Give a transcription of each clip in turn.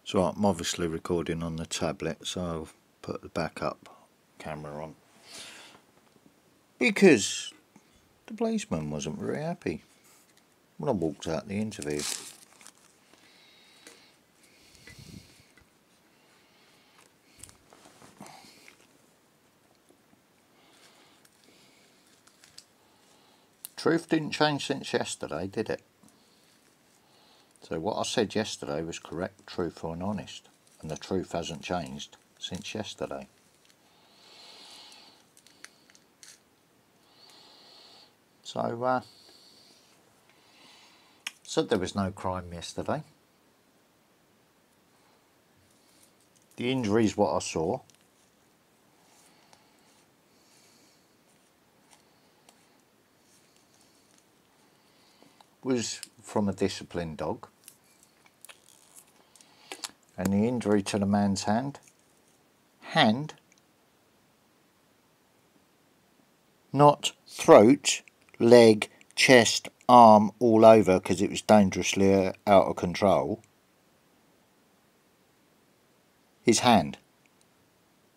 So I'm obviously recording on the tablet, so I'll put the backup camera on. Because the policeman wasn't very happy when I walked out the interview. Truth didn't change since yesterday, did it? So what I said yesterday was correct, truthful and honest. And the truth hasn't changed since yesterday. So, said there was no crime yesterday. The injuries what I saw. Was from a disciplined dog. And the injury to the man's hand, not throat, leg, chest, arm, all over because it was dangerously out of control. His hand,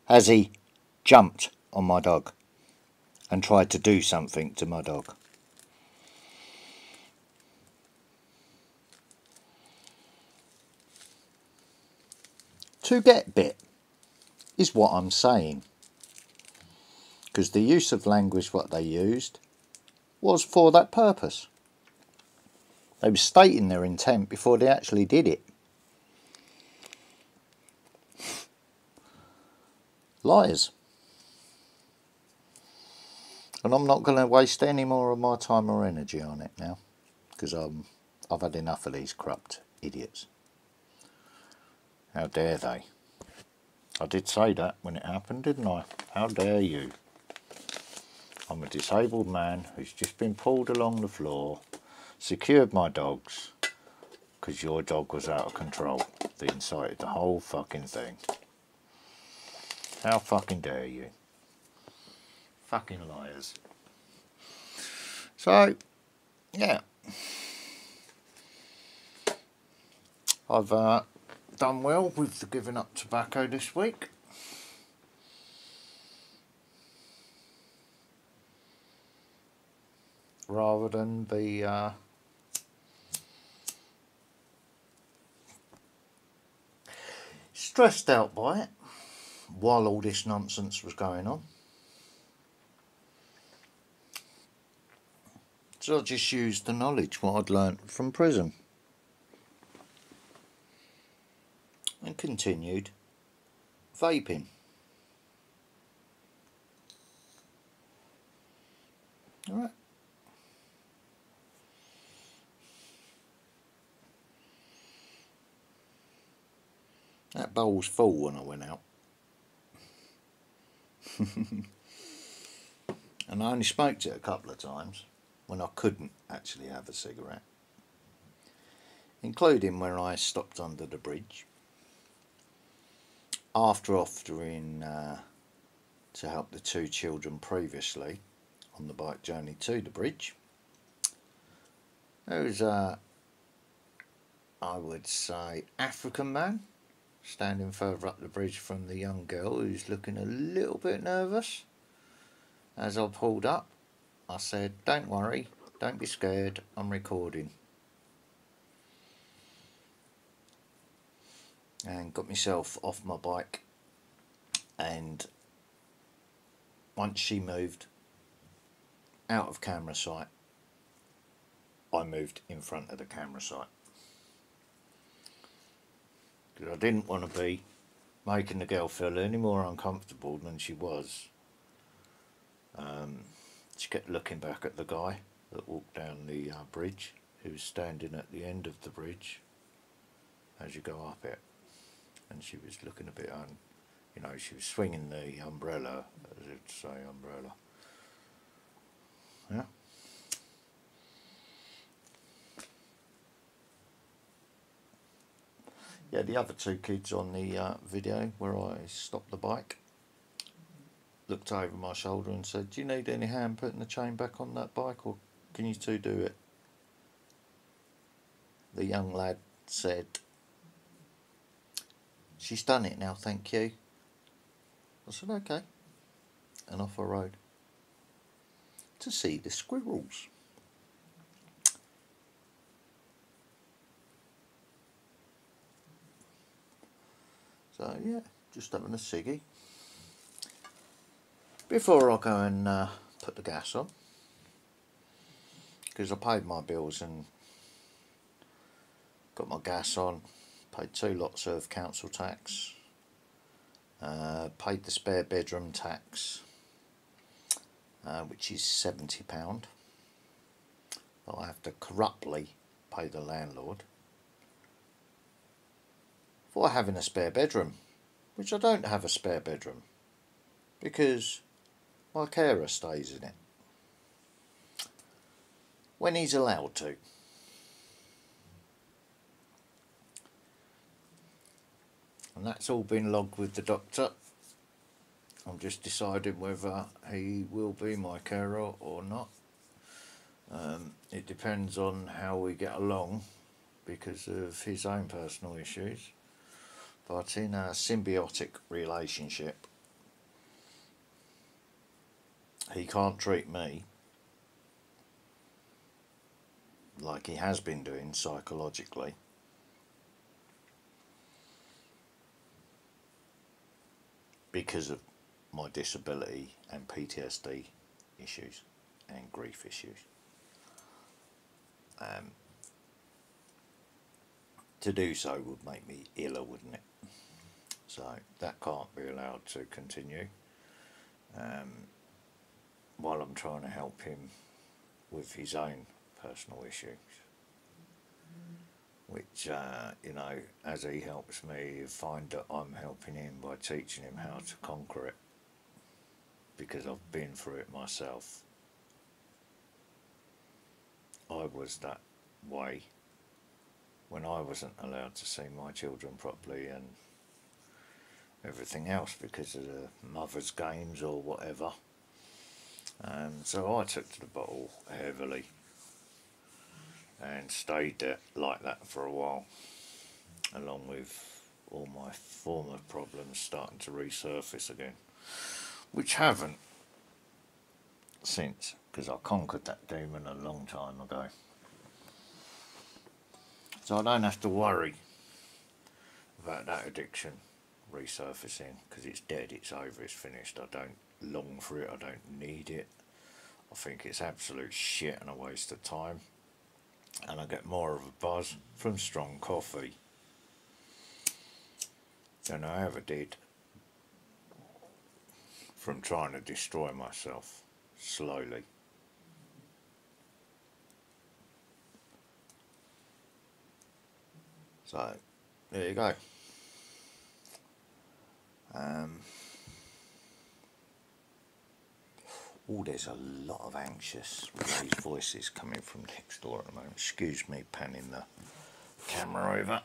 as he jumped on my dog and tried to do something to my dog. To get bit is what I'm saying, because the use of language what they used was for that purpose. They were stating their intent before they actually did it. Liars. And I'm not going to waste any more of my time or energy on it now, because I've had enough of these corrupt idiots. How dare they? I did say that when it happened, didn't I? How dare you? I'm a disabled man who's just been pulled along the floor, secured my dogs, because your dog was out of control. They incited the whole fucking thing. How fucking dare you? Fucking liars. So, yeah. I've done well with the giving up tobacco this week. Rather than be stressed out by it while all this nonsense was going on. So I just used the knowledge what I'd learnt from prison and continued vaping. Alright. That bowl was full when I went out. And I only smoked it a couple of times when I couldn't actually have a cigarette, including when I stopped under the bridge after offering to help the two children previously on the bike journey to the bridge. There was a, I would say, African man standing further up the bridge from the young girl, who's looking a little bit nervous. As I pulled up, I said, "Don't worry, don't be scared, I'm recording." And got myself off my bike, and once she moved out of camera sight, I moved in front of the camera sight. Because I didn't want to be making the girl feel any more uncomfortable than she was. She kept looking back at the guy that walked down the bridge, who was standing at the end of the bridge as you go up it. And she was looking a bit you know, she was swinging the umbrella, as you'd say, umbrella. Yeah. Yeah, the other two kids on the video where I stopped the bike looked over my shoulder and said, "Do you need any hand putting the chain back on that bike, or can you two do it?" The young lad said, "She's done it now, thank you." I said, "Okay." And off I rode to see the squirrels. So yeah, just having a ciggy before I go and put the gas on, because I paid my bills and got my gas on, paid 2 lots of council tax, paid the spare bedroom tax, which is £70 that I have to corruptly pay the landlord for having a spare bedroom, which I don't have a spare bedroom because my carer stays in it when he's allowed to. And that's all been logged with the doctor. I'm just deciding whether he will be my carer or not. It depends on how we get along because of his own personal issues. But in a symbiotic relationship, he can't treat me like he has been doing psychologically, because of my disability and PTSD issues and grief issues. To do so would make me iller, wouldn't it? So that can't be allowed to continue while I'm trying to help him with his own personal issues, which you know, as he helps me, find that I'm helping him by teaching him how to conquer it, because I've been through it myself. I was that way when I wasn't allowed to see my children properly and everything else because of the mother's games or whatever. So I took to the bottle heavily and stayed there like that for a while, along with all my former problems starting to resurface again, which haven't since, because I conquered that demon a long time ago. So I don't have to worry about that addiction resurfacing, because it's dead, it's over, it's finished. I don't long for it, I don't need it. I think it's absolute shit and a waste of time, and I get more of a buzz from strong coffee than I ever did from trying to destroy myself slowly. So there you go. Oh, there's a lot of anxious raised voices coming from next door at the moment. Excuse me panning the camera over.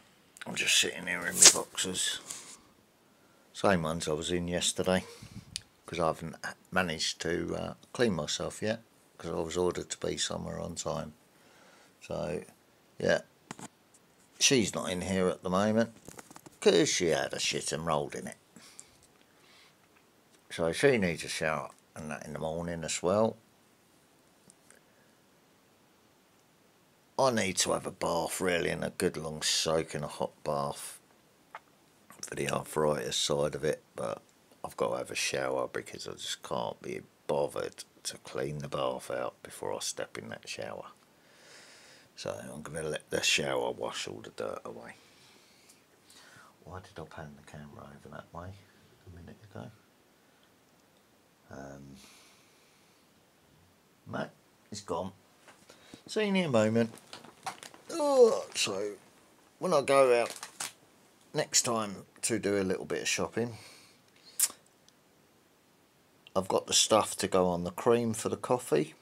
I'm just sitting here in my boxers. Same ones I was in yesterday, because I haven't managed to clean myself yet, because I was ordered to be somewhere on time. So, yeah, she's not in here at the moment, because she had a shit and rolled in it. So she needs a shower and that in the morning as well. I need to have a bath really, and a good long soak in a hot bath for the arthritis side of it, but I've got to have a shower because I just can't be bothered to clean the bath out before I step in that shower. So I'm going to let the shower wash all the dirt away. Why did I pan the camera over that way a minute ago? No, it's gone. See you in a moment. Oh, so when I go out next time to do a little bit of shopping, I've got the stuff to go on the cream for the coffee.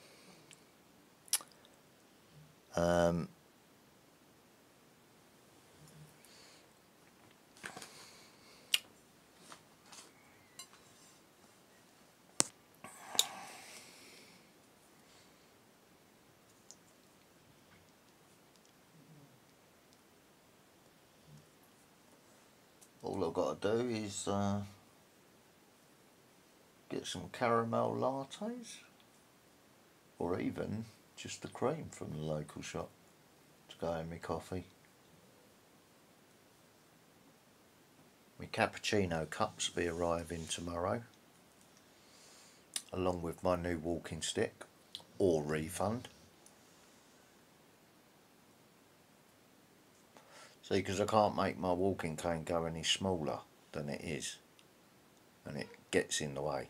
All I've got to do is get some caramel lattes, or even just the cream from the local shop to go in my coffee. My cappuccino cups will be arriving tomorrow, along with my new walking stick, or refund. See, because I can't make my walking cane go any smaller than it is, and it gets in the way.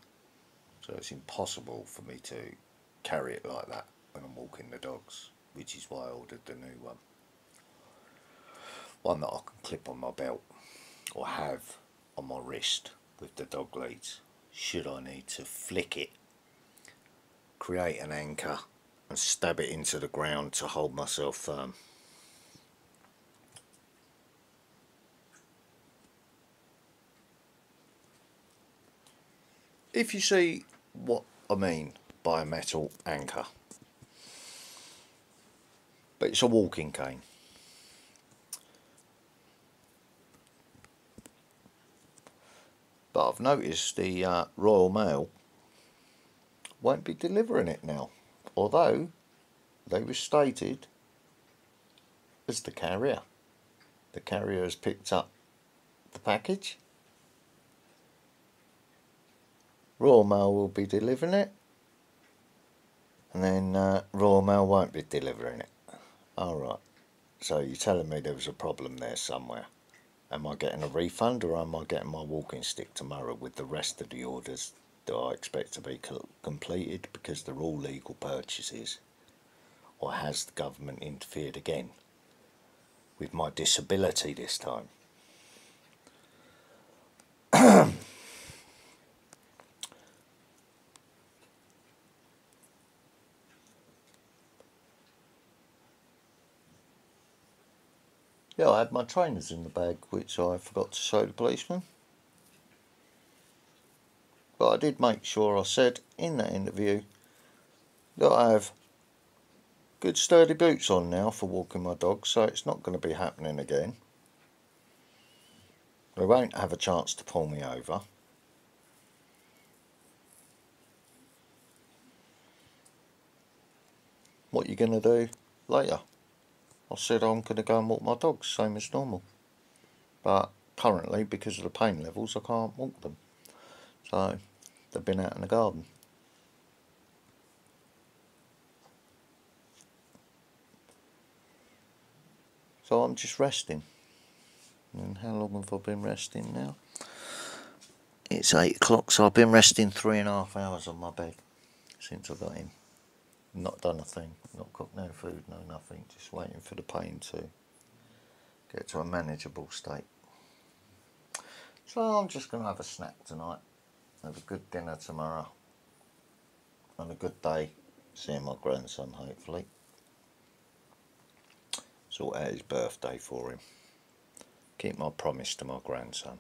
So it's impossible for me to carry it like that when I'm walking the dogs, which is why I ordered the new one. One that I can clip on my belt, or have on my wrist with the dog leads, should I need to flick it, create an anchor and stab it into the ground to hold myself firm. If you see what I mean by a metal anchor, but it's a walking cane. But I've noticed the Royal Mail won't be delivering it now, although they were stated as the carrier. The carrier has picked up the package. Royal Mail will be delivering it, and then Royal Mail won't be delivering it. Alright, so you're telling me there was a problem there somewhere. Am I getting a refund, or am I getting my walking stick tomorrow with the rest of the orders that I expect to be completed because they're all legal purchases? Or has the government interfered again with my disability this time? Yeah, I had my trainers in the bag, which I forgot to show the policeman. But I did make sure I said in that interview that I have good sturdy boots on now for walking my dog, so it's not going to be happening again. They won't have a chance to pull me over. What are you going to do later? I said I'm going to go and walk my dogs, same as normal. But currently, because of the pain levels, I can't walk them. So, they've been out in the garden. So I'm just resting. And how long have I been resting now? It's 8 o'clock, so I've been resting 3.5 hours on my bed since I got in. Not done a thing, not cooked no food, no nothing, just waiting for the pain to get to a manageable state. So I'm just going to have a snack tonight, have a good dinner tomorrow, on a good day, seeing my grandson hopefully. Sort out his birthday for him. Keep my promise to my grandson.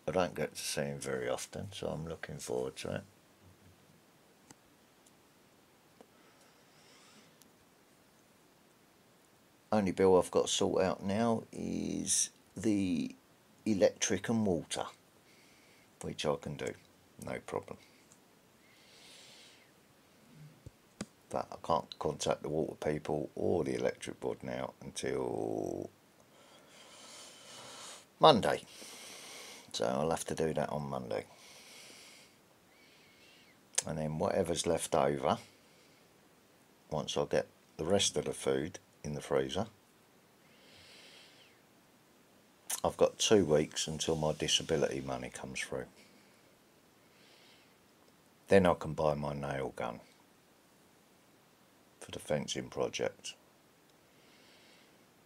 I don't get to see him very often, so I'm looking forward to it. Only bill I've got to sort out now is the electric and water, which I can do, no problem. But I can't contact the water people or the electric board now until Monday. So I'll have to do that on Monday. And then whatever's left over, once I get the rest of the food in the freezer, I've got 2 weeks until my disability money comes through. Then I can buy my nail gun for the fencing project,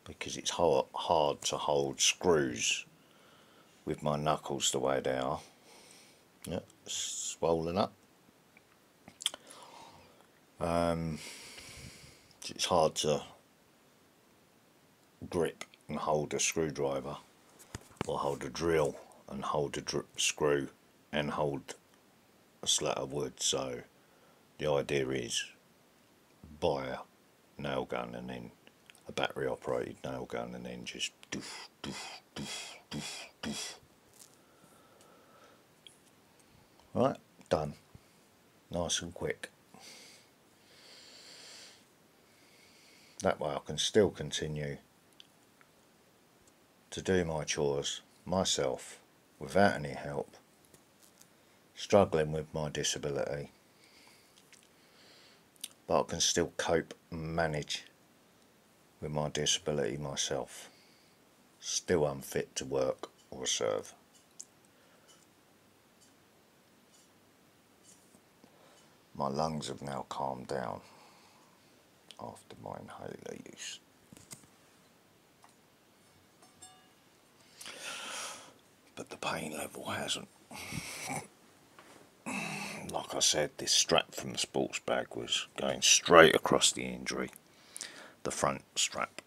because it's hard to hold screws with my knuckles the way they are. Yep, swollen up. It's hard to grip and hold a screwdriver, or hold a drill and hold a screw and hold a slat of wood. So the idea is buy a nail gun, and then a battery operated nail gun, and then just doof, doof, doof, doof, doof. Right, done. Nice and quick. That way I can still continue to do my chores myself without any help, struggling with my disability, but I can still cope and manage with my disability myself. Still unfit to work or serve. My lungs have now calmed down after my inhaler use. But the pain level hasn't. Like I said, this strap from the sports bag was going straight across the injury. The front strap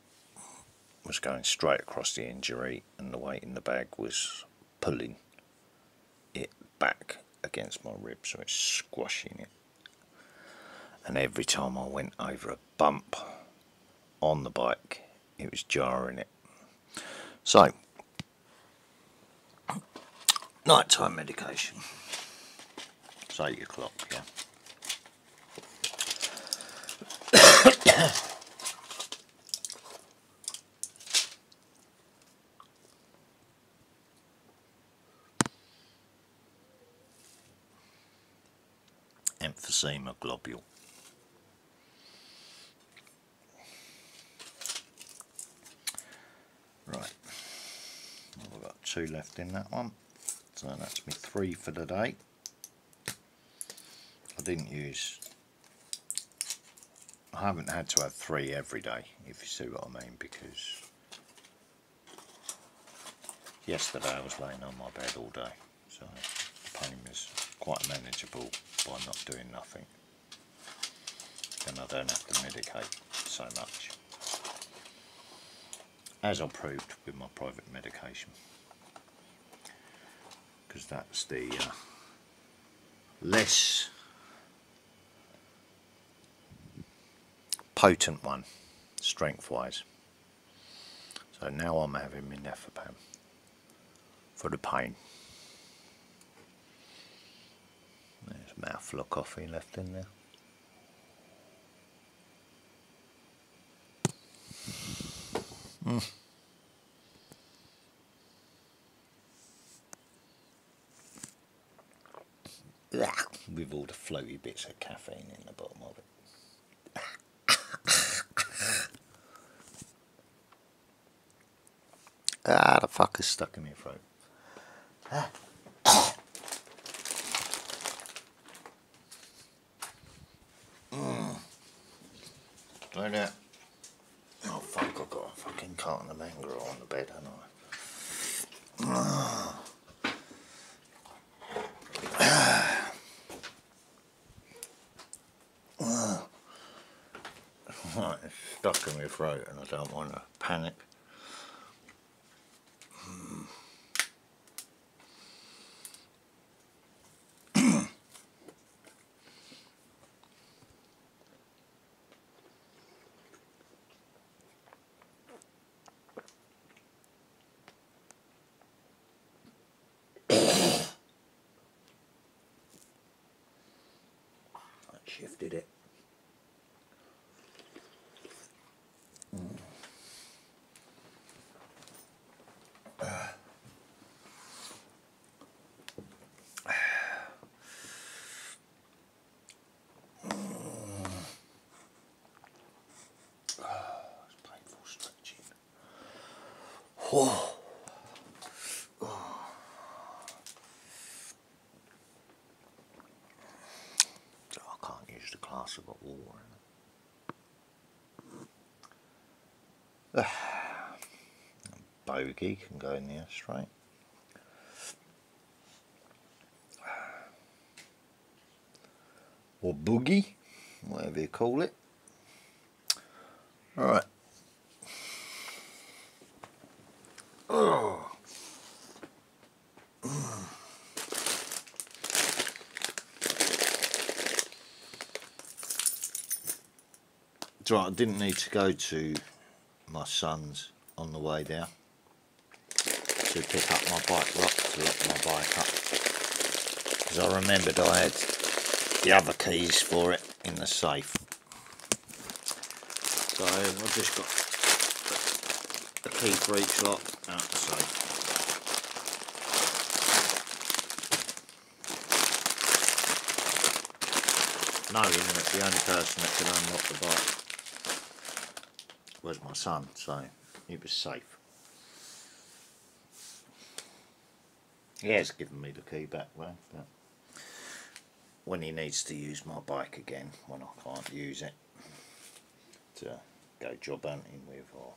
was going straight across the injury, and the weight in the bag was pulling it back against my ribs, so it's squashing it. And every time I went over a bump on the bike, it was jarring it. So, nighttime medication. It's 8 o'clock, yeah. Emphysema globule. Right, I've got 2 left in that one, so that's me 3 for the day. I haven't had to have 3 every day, if you see what I mean, because yesterday I was laying on my bed all day, so the pain was quite manageable by not doing nothing. Then I don't have to medicate so much, as I proved with my private medication, because that's the less potent one, strength wise. So now I'm having my Nefapam for the pain. There's a mouthful of coffee left in there. With all the floaty bits of caffeine in the bottom of it. The fuck is stuck in my throat. Try that. Oh fuck, I've got a fucking carton of mango on the bed, haven't I? my throat and I don't want to panic. Shifted it. It's painful stretching. Whoa. I can't use the glass, I've got water in it. Bogey can go in there straight. Or boogie, whatever you call it. Alright. Oh. It's right, I didn't need to go to my son's on the way down to pick up my bike lock, to lock my bike up, because I remembered I had the other keys for it in the safe. So I've just got a key for each lock out the safe. Knowing that the only person that can unlock the bike was my son, so it was safe. He has given me the key back though, but when he needs to use my bike again, when I can't use it to go job hunting with or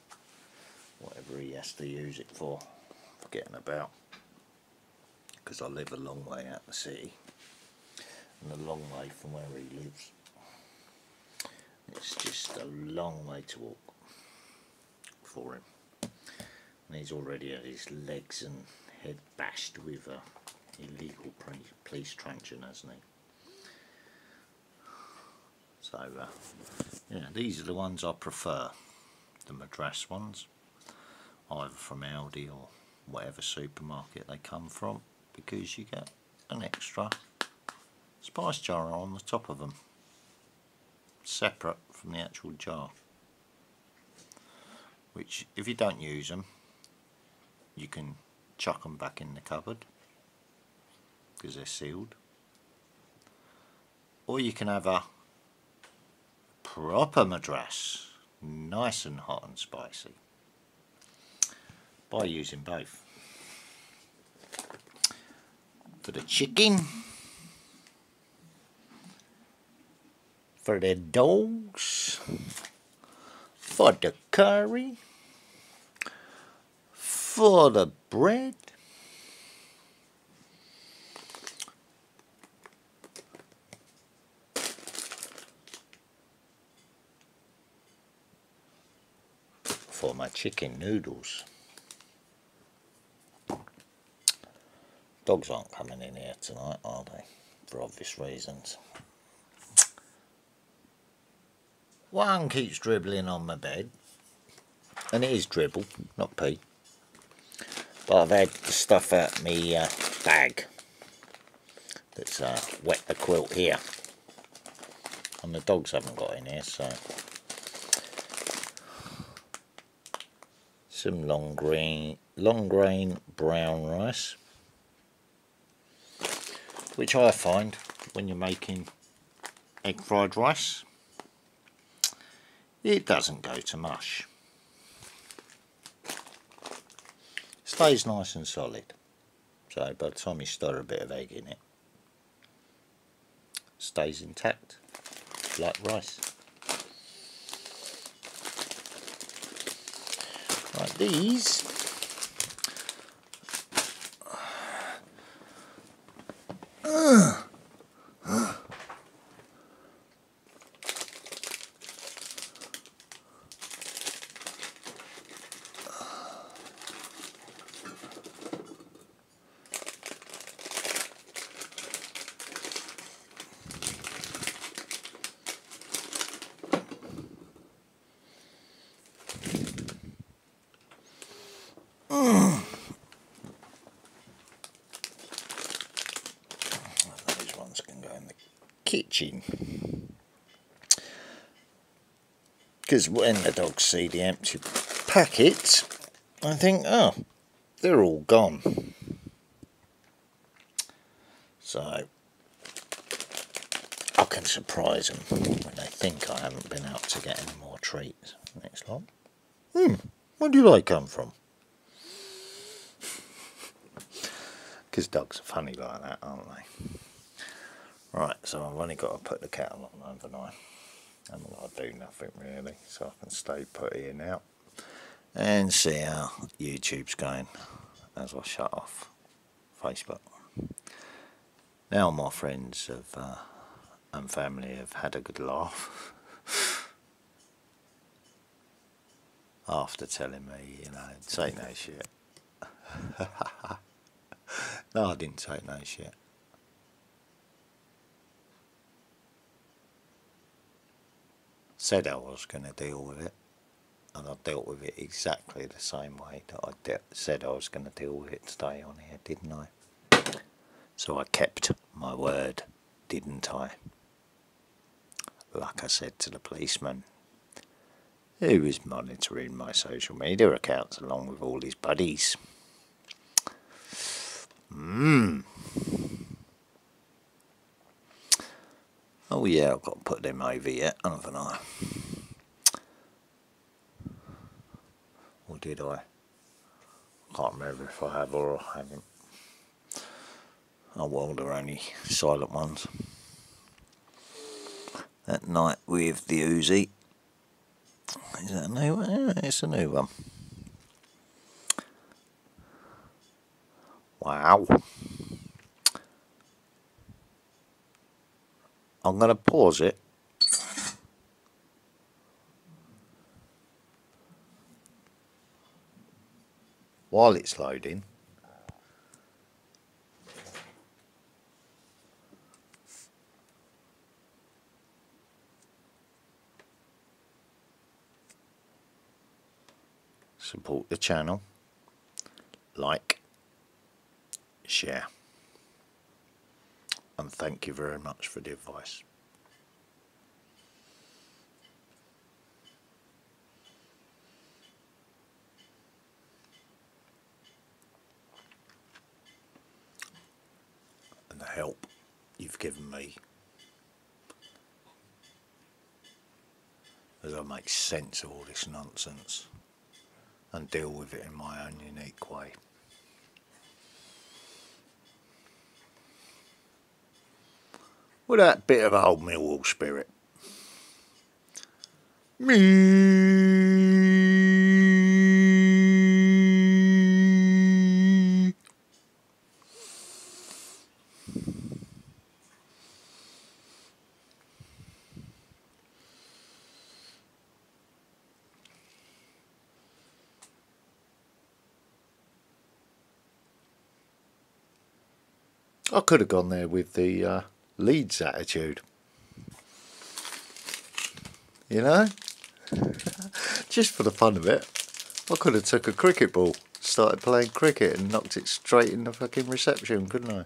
whatever he has to use it for getting about, because I live a long way out the city and a long way from where he lives. It's just a long way to walk for him, and he's already had his legs and head bashed with illegal police truncheon, hasn't he? So yeah, these are the ones I prefer, the Madras ones, either from Aldi or whatever supermarket they come from, because you get an extra spice jar on the top of them, separate from the actual jar, which if you don't use them you can chuck them back in the cupboard because they're sealed, or you can have a proper Madras, nice and hot and spicy, by using both. For the chicken, for the dogs, for the curry, for the bread, for my chicken noodles. Dogs aren't coming in here tonight, are they? For obvious reasons. One keeps dribbling on my bed, and it is dribble, not pee. But I've had the stuff out me bag that's wet the quilt here, and the dogs haven't got in here, so some long grain brown rice, which I find when you're making egg fried rice, it doesn't go to mush. Stays nice and solid, so by the time you stir a bit of egg in it, stays intact like rice. Right, these kitchen. Because when the dogs see the empty packets, I think, oh, they're all gone. So I can surprise them when they think I haven't been out to get any more treats. Next lot. Where do they come from? Because dogs are funny like that, aren't they? Right, so I've only got to put the kettle on overnight. I'm not going to do nothing really, so I can stay put here now and see how YouTube's going as I shut off Facebook. Now my friends and family have had a good laugh after telling me, you know, take no shit. No, I didn't take no shit. Said I was going to deal with it, and I dealt with it exactly the same way that I said I was going to deal with it today on here, didn't I? So I kept my word, didn't I? Like I said to the policeman, who was monitoring my social media accounts along with all his buddies. Oh yeah, I've got to put them over yet, haven't I? Or did I? Can't remember if I have or I haven't. Oh well, they're only silent ones. At night with the Uzi. Is that a new one? Yeah, it's a new one. Wow. I'm going to pause it. While it's loading. Support the channel. Like. Share. And thank you very much for the advice. And the help you've given me as I make sense of all this nonsense and deal with it in my own unique way. With that bit of old Millwall spirit. Me. I could have gone there with the Leeds attitude. You know? Just for the fun of it. I could have took a cricket ball, started playing cricket and knocked it straight in the fucking reception, couldn't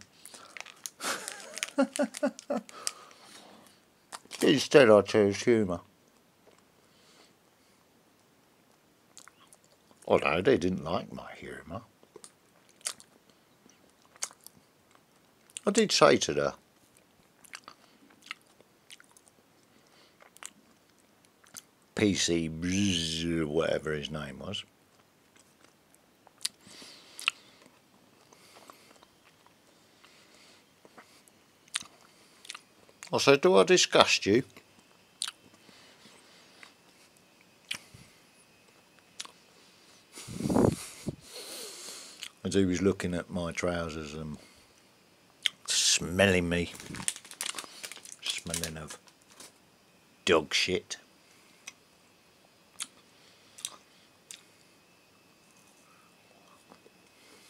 I? Instead I chose humour. Although they didn't like my humour. I did say to the PC, whatever his name was, I said, do I disgust you? As he was looking at my trousers and smelling me, smelling of dog shit.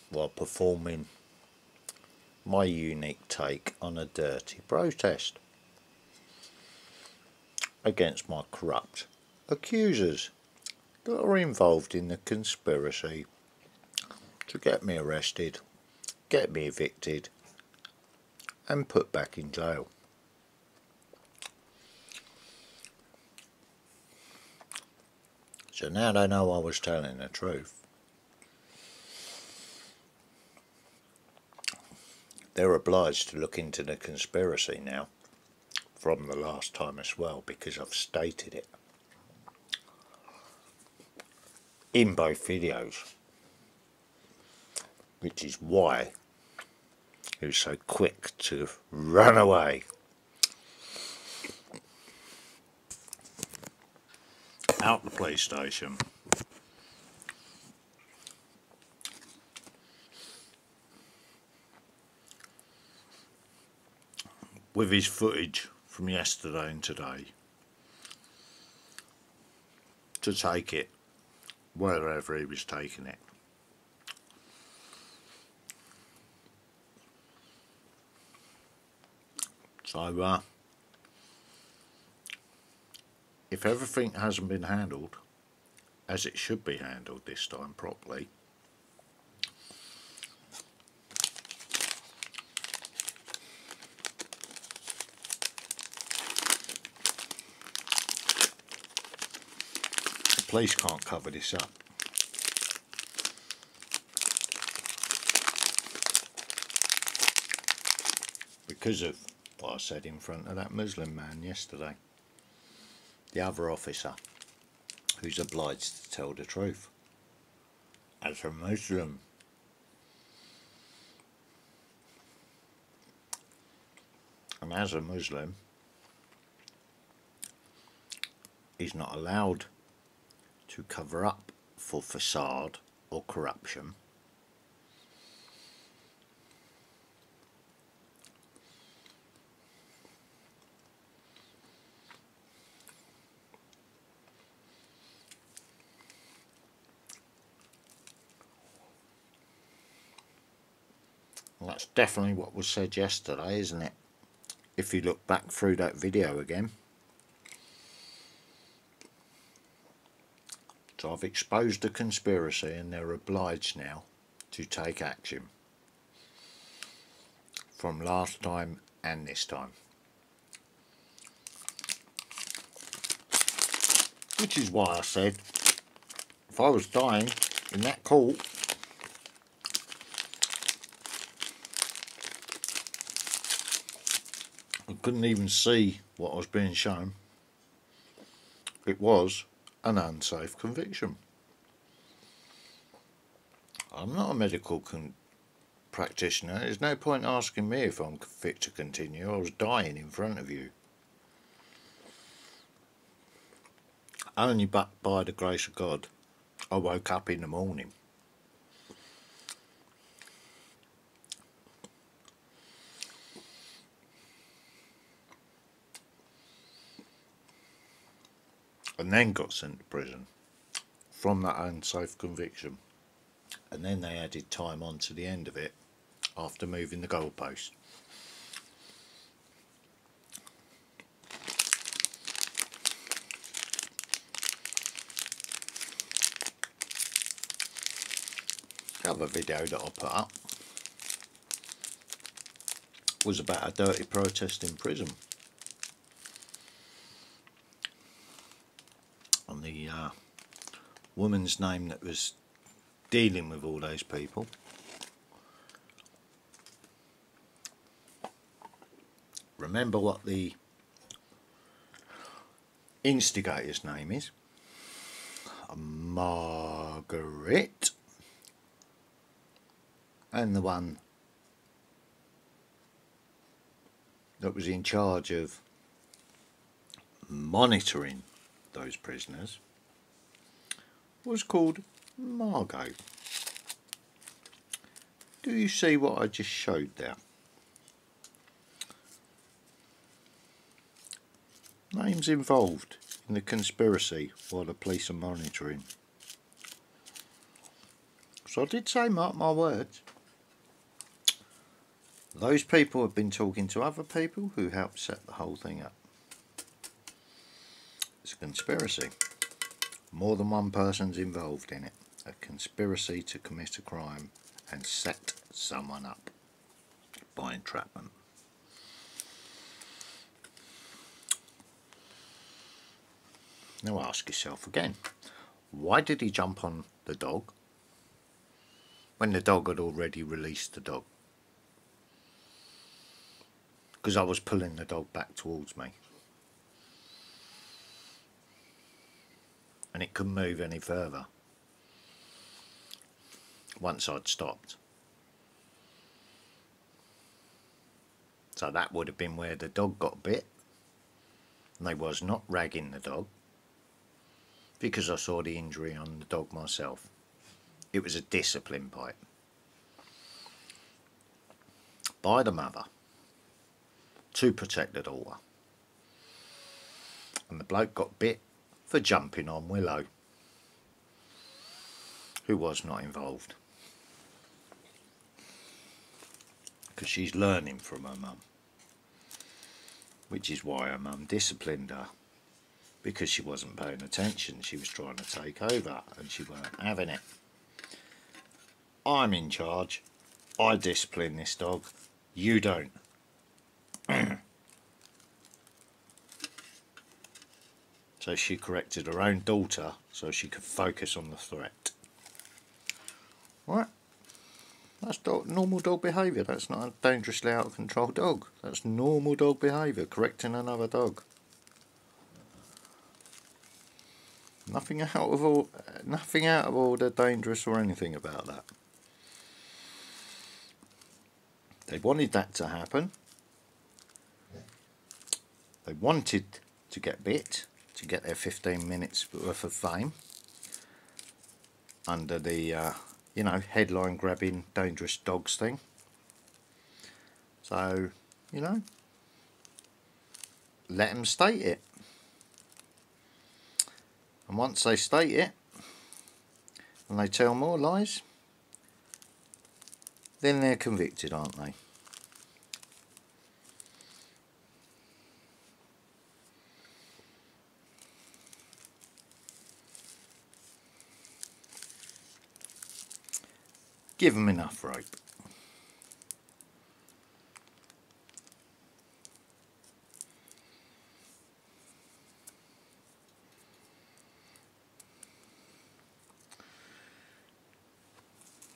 While performing my unique take on a dirty protest against my corrupt accusers that are involved in the conspiracy to get me arrested, get me evicted and put back in jail. So now they know I was telling the truth. They're obliged to look into the conspiracy now from the last time as well, because I've stated it in both videos, which is why he was so quick to run away. Out the police station. With his footage from yesterday and today, to take it wherever he was taking it. So if everything hasn't been handled as it should be handled this time properly, the police can't cover this up. Because of what I said in front of that Muslim man yesterday, the other officer who's obliged to tell the truth as a Muslim. And as a Muslim, he's not allowed to cover up for facade or corruption. Well, that's definitely what was said yesterday, isn't it? If you look back through that video again. So I've exposed the conspiracy and they're obliged now to take action. From last time and this time. Which is why I said, if I was dying in that court, I couldn't even see what was being shown. It was an unsafe conviction. I'm not a medical practitioner. There's no point asking me if I'm fit to continue. I was dying in front of you. Only but by the grace of God, I woke up in the morning. And then got sent to prison from that unsafe conviction. And then they added time on to the end of it after moving the goalpost. The other video that I put up was about a dirty protest in prison. On the woman's name that was dealing with all those people. Remember what the instigator's name is? Margaret. And the one that was in charge of monitoring those prisoners was called Margot. Do you see what I just showed there? Names involved in the conspiracy while the police are monitoring. So I did say, mark my words, those people have been talking to other people who helped set the whole thing up. It's a conspiracy. More than one person's involved in it. A conspiracy to commit a crime and set someone up by entrapment. Now ask yourself again, Why did he jump on the dog when the dog had already released the dog? Because I was pulling the dog back towards me. And it couldn't move any further once I'd stopped. So that would have been where the dog got bit. And I was not ragging the dog, because I saw the injury on the dog myself. It was a discipline bite by the mother to protect the daughter. And the bloke got bit for jumping on Willow, who was not involved, because she's learning from her mum, which is why her mum disciplined her, because she wasn't paying attention. She was trying to take over and she weren't having it. I'm in charge, I discipline this dog, you don't. So she corrected her own daughter so she could focus on the threat. Right, that's normal dog behaviour. That's not a dangerously out of control dog. That's normal dog behaviour, correcting another dog. Nothing out of order, dangerous or anything about that. They wanted that to happen. They wanted to get bit, to get their 15 minutes worth of fame under the you know, headline grabbing dangerous dogs thing. So, you know, let them state it. And once they state it and they tell more lies, then they're convicted, aren't they? Give them enough rope.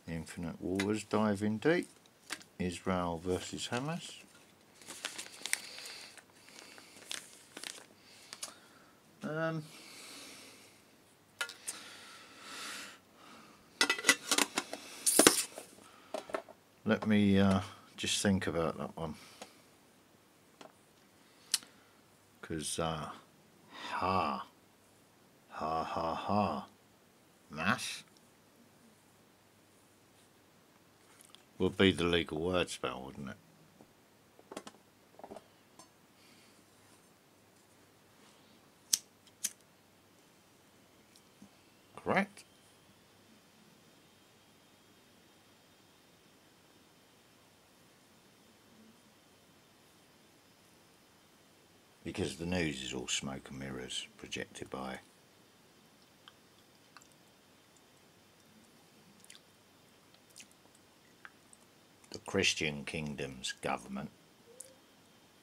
Infinite Waters diving deep. Israel versus Hamas. Let me just think about that one, because ha mass would be the legal word spell, wouldn't it? Correct. Because the news is all smoke and mirrors projected by the Christian Kingdom's government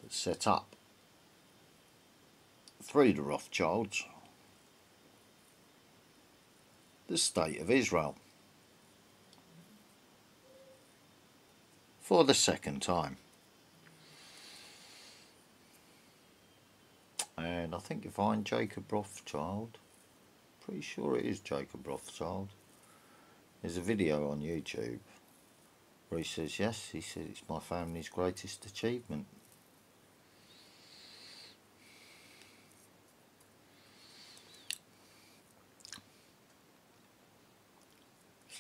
that set up through the Rothschilds the State of Israel for the second time. And I think you find Jacob Rothschild, pretty sure it is Jacob Rothschild. There's a video on YouTube where he says, yes, he said it's my family's greatest achievement.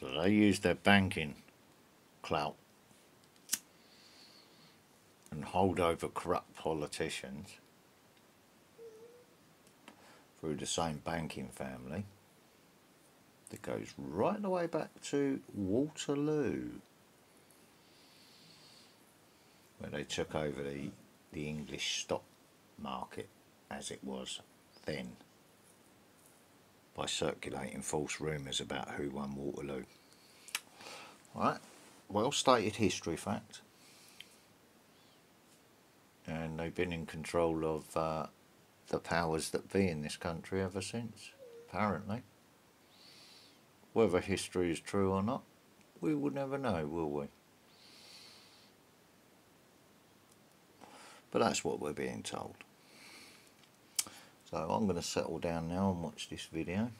So they use their banking clout and hold over corrupt politicians through the same banking family that goes right the way back to Waterloo, where they took over the English stock market as it was then by circulating false rumours about who won Waterloo. Right, well stated history fact. And they've been in control of the powers that be in this country ever since, apparently. Whether history is true or not, we will never know, will we? But that's what we're being told. So I'm going to settle down now and watch this video.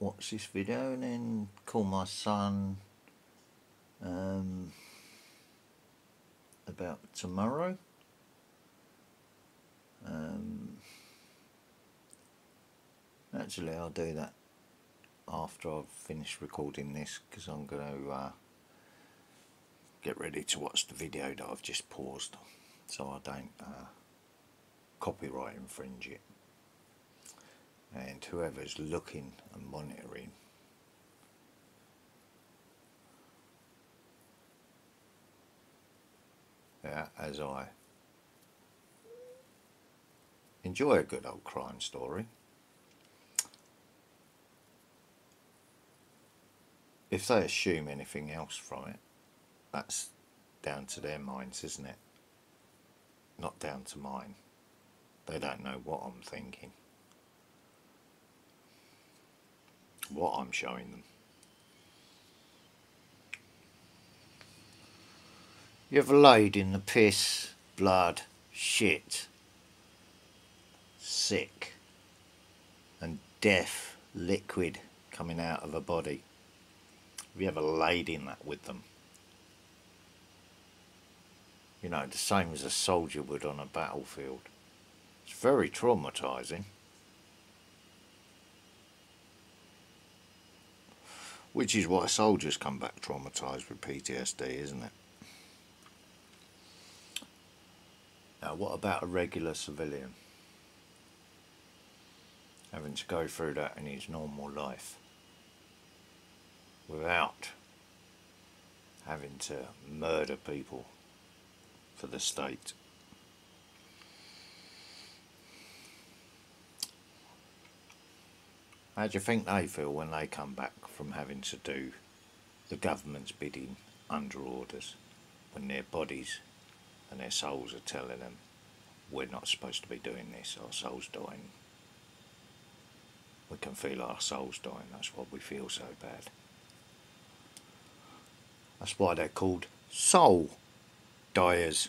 Watch this video and then call my son about tomorrow. Actually, I'll do that after I've finished recording this, because I'm going to get ready to watch the video that I've just paused, so I don't copyright infringe it. And whoever's looking and monitoring, as I enjoy a good old crime story, if they assume anything else from it, that's down to their minds, isn't it? Not down to mine. They don't know what I'm thinking, what I'm showing them. You ever laid in the piss, blood, shit, sick and death liquid coming out of a body? Have you ever laid in that with them? You know, the same as a soldier would on a battlefield. It's very traumatising. Which is why soldiers come back traumatised with PTSD, isn't it? Now, what about a regular civilian having to go through that in his normal life without having to murder people for the state? How do you think they feel when they come back from having to do the government's bidding under orders, when their bodies and their souls are telling them, we're not supposed to be doing this, our soul's dying. We can feel our souls dying, that's why we feel so bad. That's why they're called soul dyers.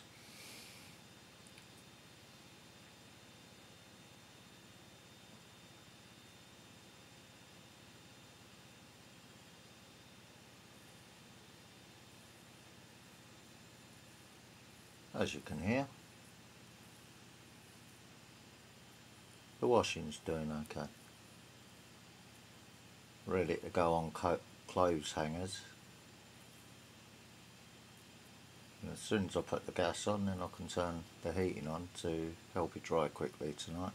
As you can hear, the washing's doing okay. Ready to go on clothes hangers. And as soon as I put the gas on, then I can turn the heating on to help it dry quickly tonight.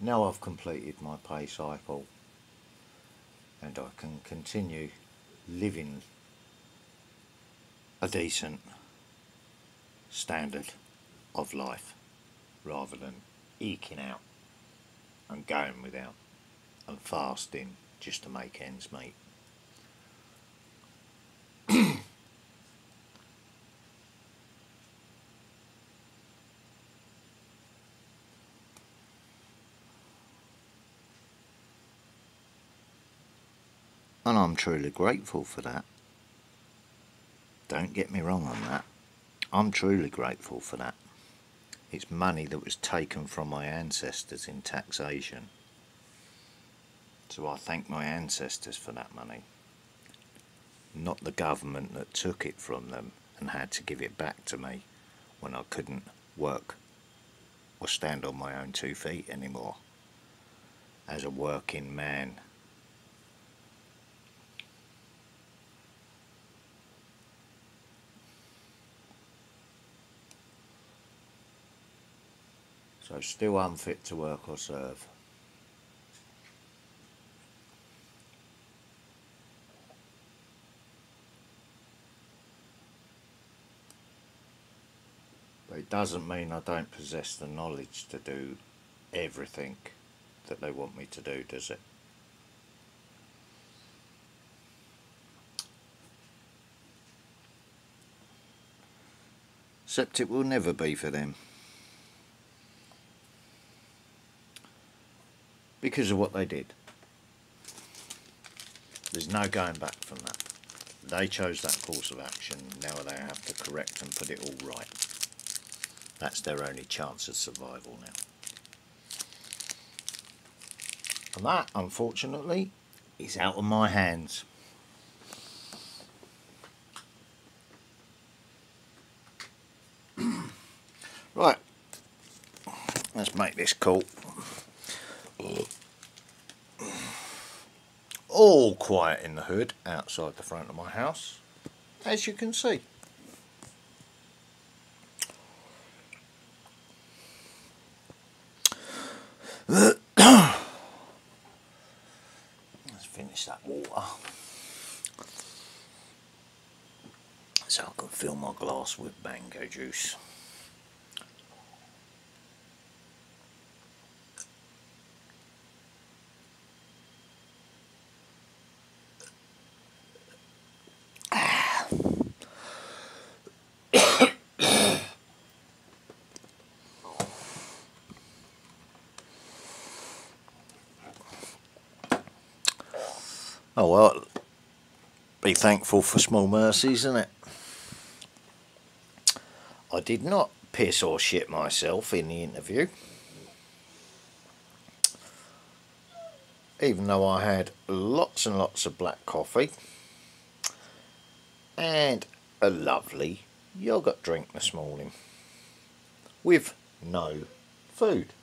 Now I've completed my pay cycle and I can continue living a decent standard of life rather than eking out and going without and fasting just to make ends meet. And I'm truly grateful for that. Don't get me wrong on that. I'm truly grateful for that. It's money that was taken from my ancestors in taxation. So I thank my ancestors for that money. Not the government that took it from them and had to give it back to me when I couldn't work or stand on my own 2 feet anymore as a working man. So still unfit to work or serve. But it doesn't mean I don't possess the knowledge to do everything that they want me to do, does it? Except it will never be for them. because of what they did. There's no going back from that. They chose that course of action. Now they have to correct and put it all right. That's their only chance of survival now. And that, unfortunately, is out of my hands. Right, let's make this cool. All quiet in the hood outside the front of my house, as you can see. Let's finish that water so I can fill my glass with mango juice. Oh well, be thankful for small mercies, isn't it? I did not piss or shit myself in the interview, even though I had lots and lots of black coffee and a lovely yoghurt drink this morning with no food,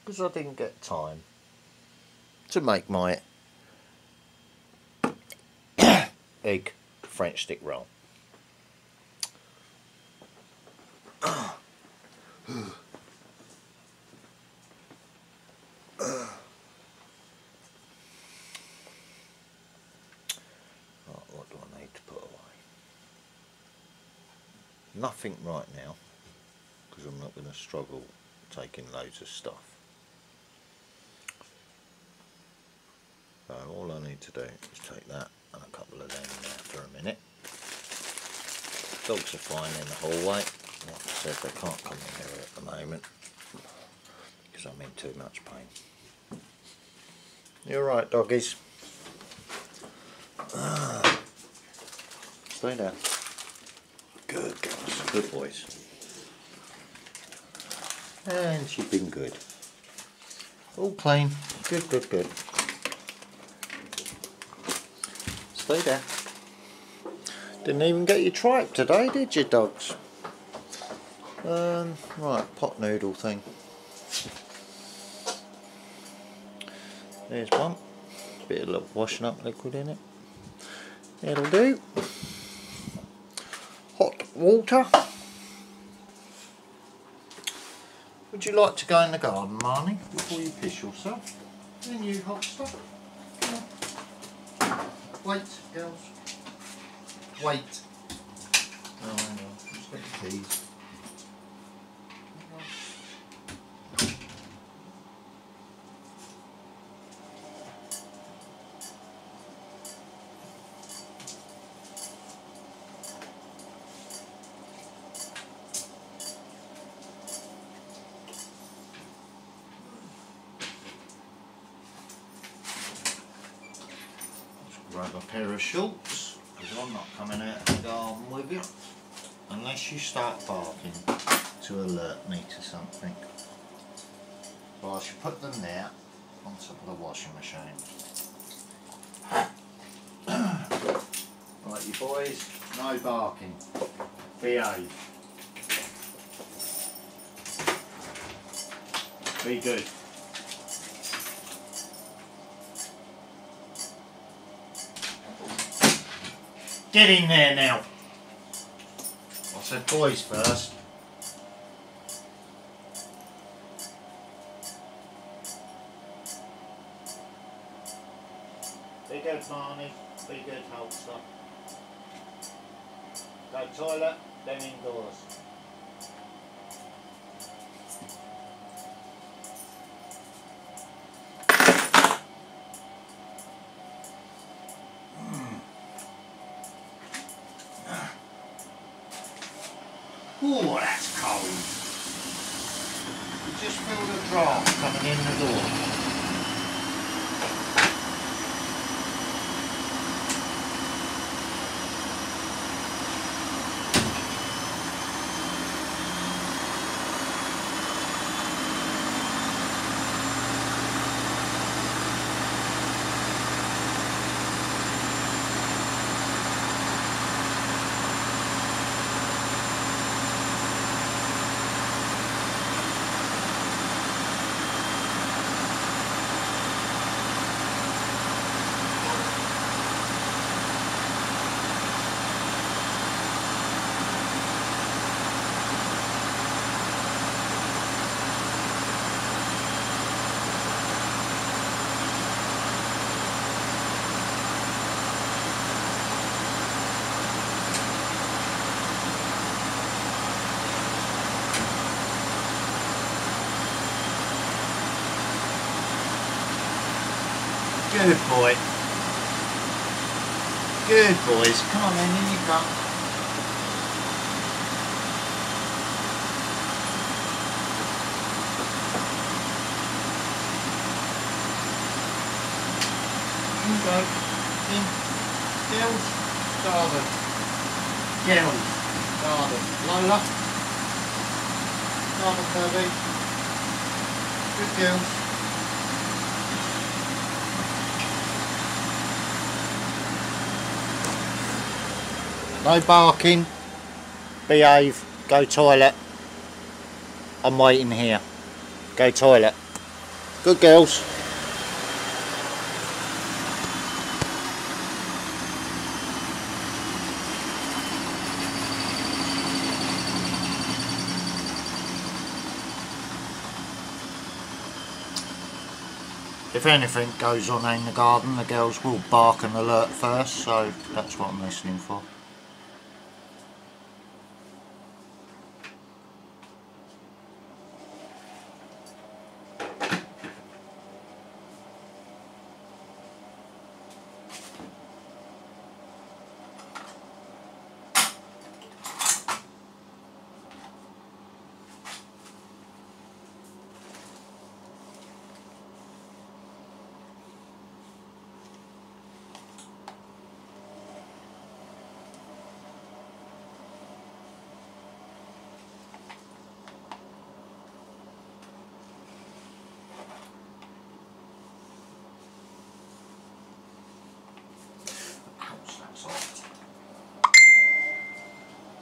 because I didn't get time to make my egg French stick roll. What do I need to put away? Nothing right now, because I'm not going to struggle taking loads of stuff. So all I need to do is take that and a couple of them there for a minute. Dogs are fine in the hallway. Like I said, they can't come in here at the moment because I'm in too much pain. You're right, doggies. Stay down. Good girls, good boys. And she's been good. All clean. Good, good, good. Stay there. Didn't even get your tripe today, did you, dogs? Right, pot noodle thing. There's one. Bit of little washing up liquid in it. It'll do. Hot water. Would you like to go in the garden, Marnie, before you piss yourself? And you, hot stuff. Wait, girls. Wait. Oh, no. Just get the keys. Grab a pair of shorts, because I'm not coming out of the garden with you unless you start barking to alert me to something. So I should put them there on top of the washing machine. Right, you boys, no barking. Behave. Be good. Get in there now. I said boys first. Be good, Marnie. Be good, Holster. Go toilet, then indoors. Oh, that's cold. You just feel the draft coming in the door. Good boy. Good boys. Come on then, in you come. In you go. In. Girls. Garden. Girls. Garden. Lola. Garden, Kirby. Good girls. No barking. Behave. Go toilet. I'm waiting here. Go toilet. Good girls. If anything goes on in the garden, the girls will bark and alert first, so that's what I'm listening for.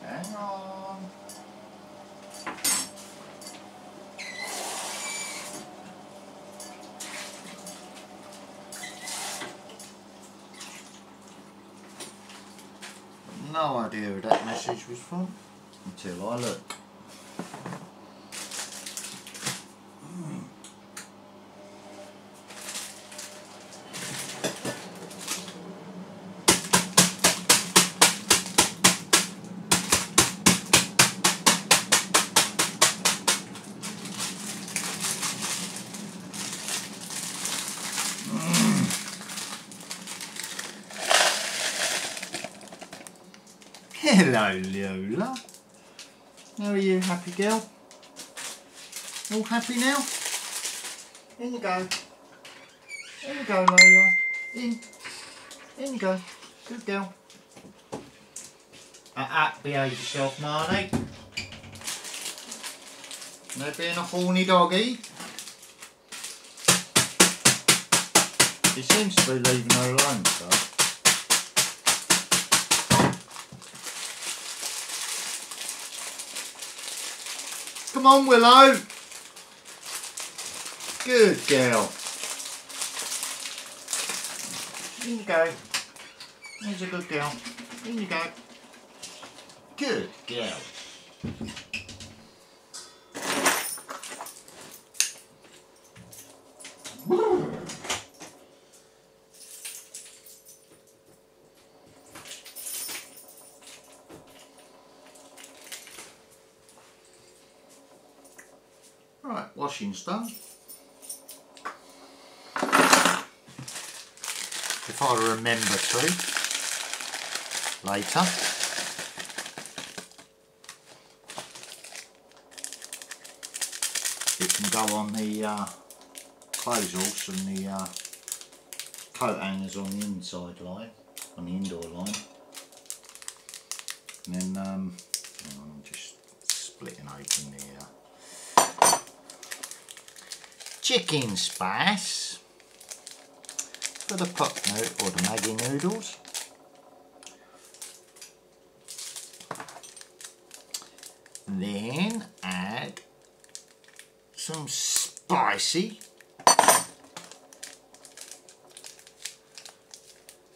Hang on. No idea who that message was from until I look. Hello, Lola. How are you, happy girl? All happy now? In you go. In you go, Lola. In. In you go. Good girl. Behave yourself, Marnie. No being a horny doggy. He seems to be leaving her alone, so. Come on, Willow. Good girl. In you go. There's a good girl. In you go. Good girl. Right, washing's done. If I remember to later. It can go on the clothes horse and the coat hangers on the inside line, on the indoor line. And then I'm just splitting open the chicken spice for the pot noodle or the Maggi noodles. Then add some spicy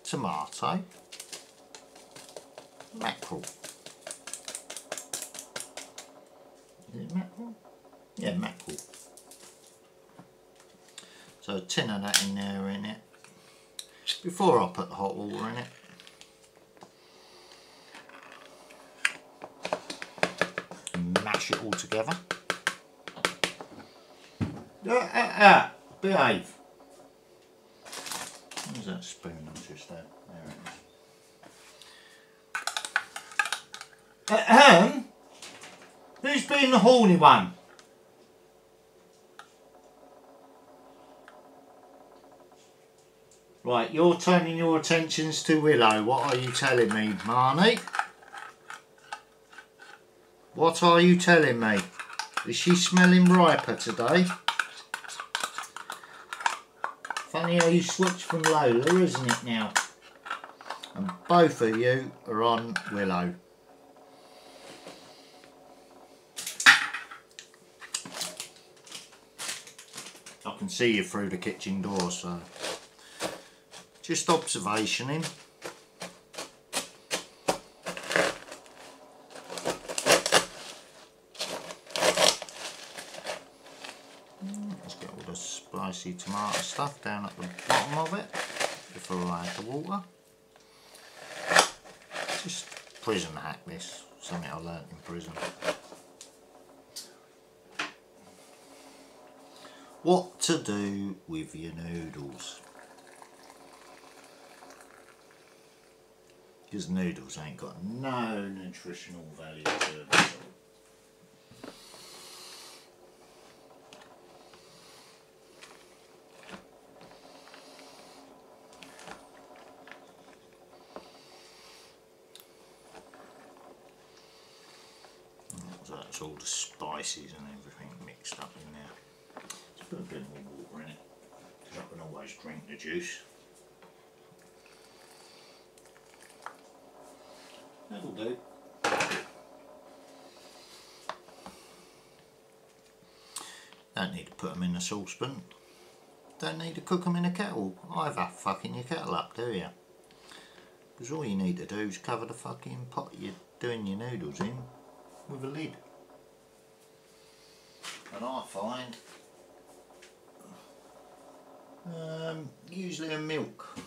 tomato mackerel. Is it mackerel? Yeah, mackerel. So a tin of that in there in it before I put the hot water in it. And mash it all together. Behave. Who's been the horny one? Right, you're turning your attentions to Willow. What are you telling me, Marnie? What are you telling me? Is she smelling riper today? Funny how you switch from Lola, isn't it now? And both of you are on Willow. I can see you through the kitchen door, so just observationing. Let's get all the spicy tomato stuff down at the bottom of it before I add the water. Just prison hack this, something I learnt in prison. What to do with your noodles. Because noodles ain't got no nutritional value to them at all. So that's all the spices and everything mixed up in there. Let's put a bit more water in it, because I can always drink the juice. That'll do. Don't need to put them in a saucepan. Don't need to cook them in a kettle either. Fucking your kettle up, do you? Because all you need to do is cover the fucking pot you're doing your noodles in with a lid. And I find usually a milk,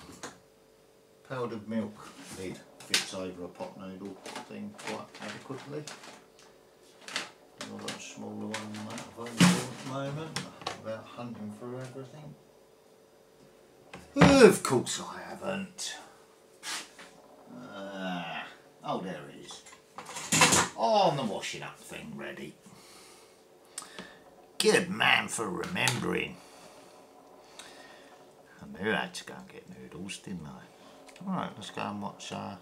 powdered milk lid fits over a pot noodle thing quite adequately. I've got a smaller one than that available at the moment, without hunting through everything. Of course I haven't. Oh, there it is. On the washing up thing ready. Good man for remembering. I knew I had to go and get noodles, didn't I? Alright, let's go and watch the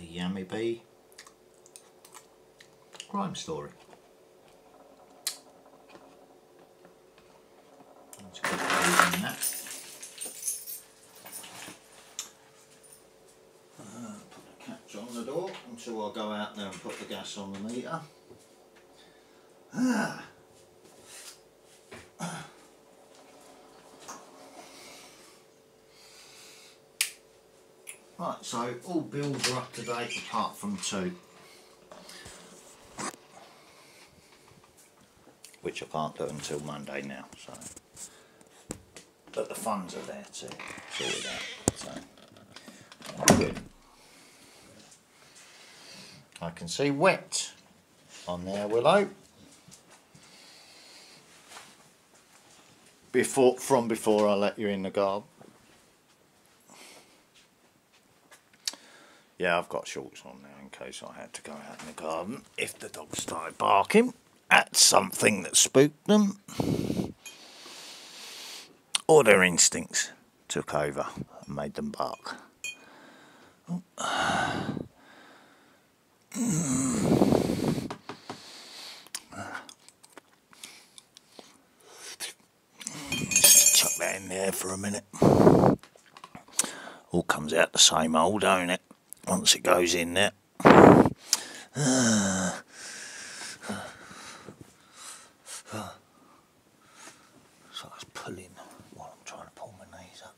yammybtv crime story. Let's get reading that. Put the catch on the door until I go out there and put the gas on the meter. Right, so all bills are up to date apart from 2, which I can't do until Monday now, so but the funds are there to sort it out, so good. I can see wet on there, Willow. Before I let you in the garden. Yeah, I've got shorts on now in case I had to go out in the garden if the dogs started barking at something that spooked them, or their instincts took over and made them bark. Just chuck that in there for a minute. All comes out the same old, don't it? Once it goes in there. So I was pulling while I'm trying to pull my knees up.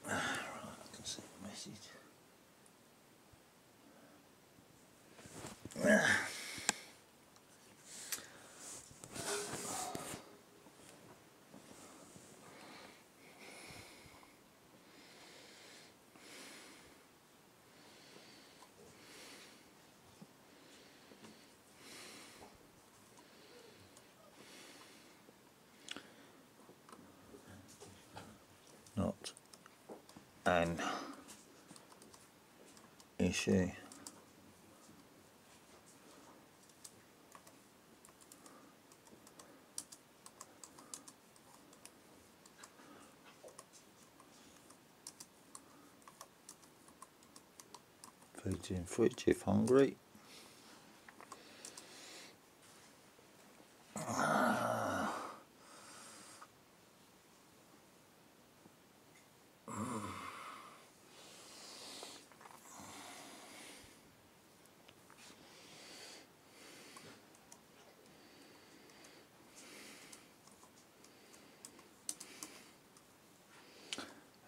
Right, I can see the message. and issue. Feeds in fridge if hungry.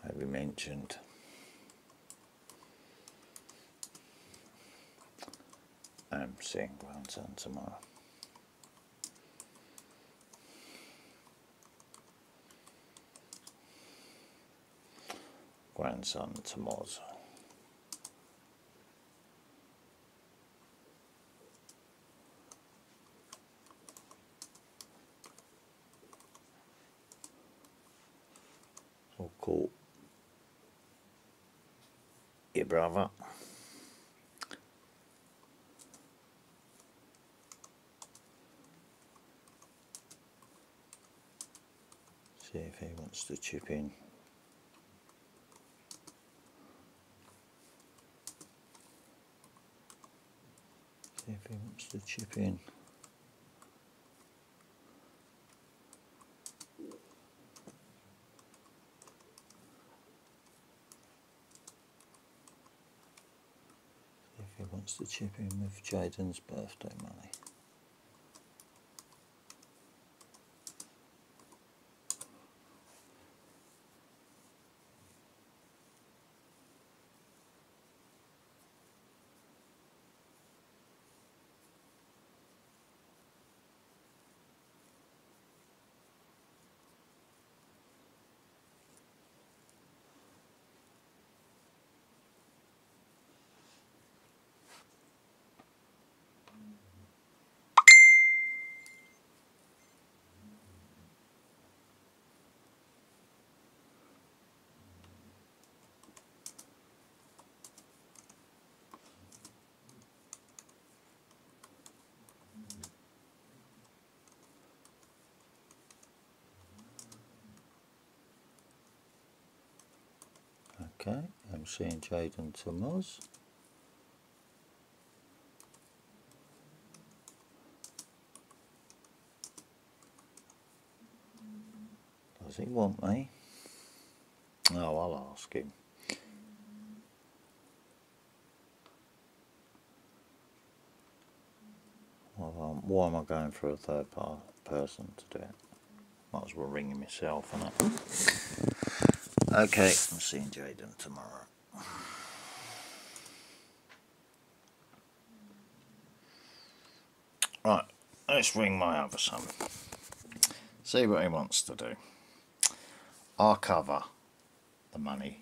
Have we mentioned I'm seeing grandson tomorrow. Grandson tomorrow. So call your brother. See if he wants to chip in. See if he wants to chip in. See if he wants to chip in with Jaden's birthday money. Okay, I'm seeing Jaden to Moz. Does he want me? Oh, I'll ask him. Well, why am I going for a third person to do it? Might as well ring him myself, innit? Okay, I'm seeing Jaden tomorrow. Right, let's ring my other son. See what he wants to do. I'll cover the money,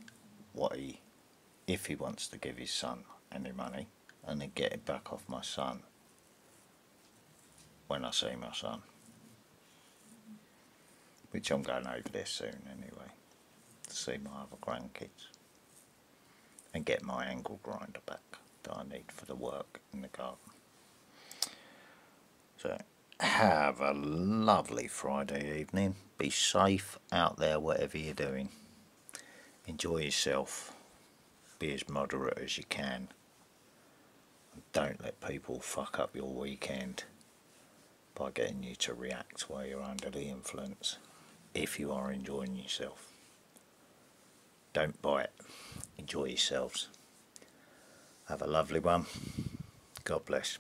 if he wants to give his son any money, and then get it back off my son when I see my son. Which I'm going over there soon anyway, to see my other grandkids. And get my angle grinder back that I need for the work in the garden. So, have a lovely Friday evening. Be safe out there, whatever you're doing. Enjoy yourself. Be as moderate as you can. Don't let people fuck up your weekend by getting you to react while you're under the influence, if you are enjoying yourself. Don't bite. Enjoy yourselves. Have a lovely one. God bless.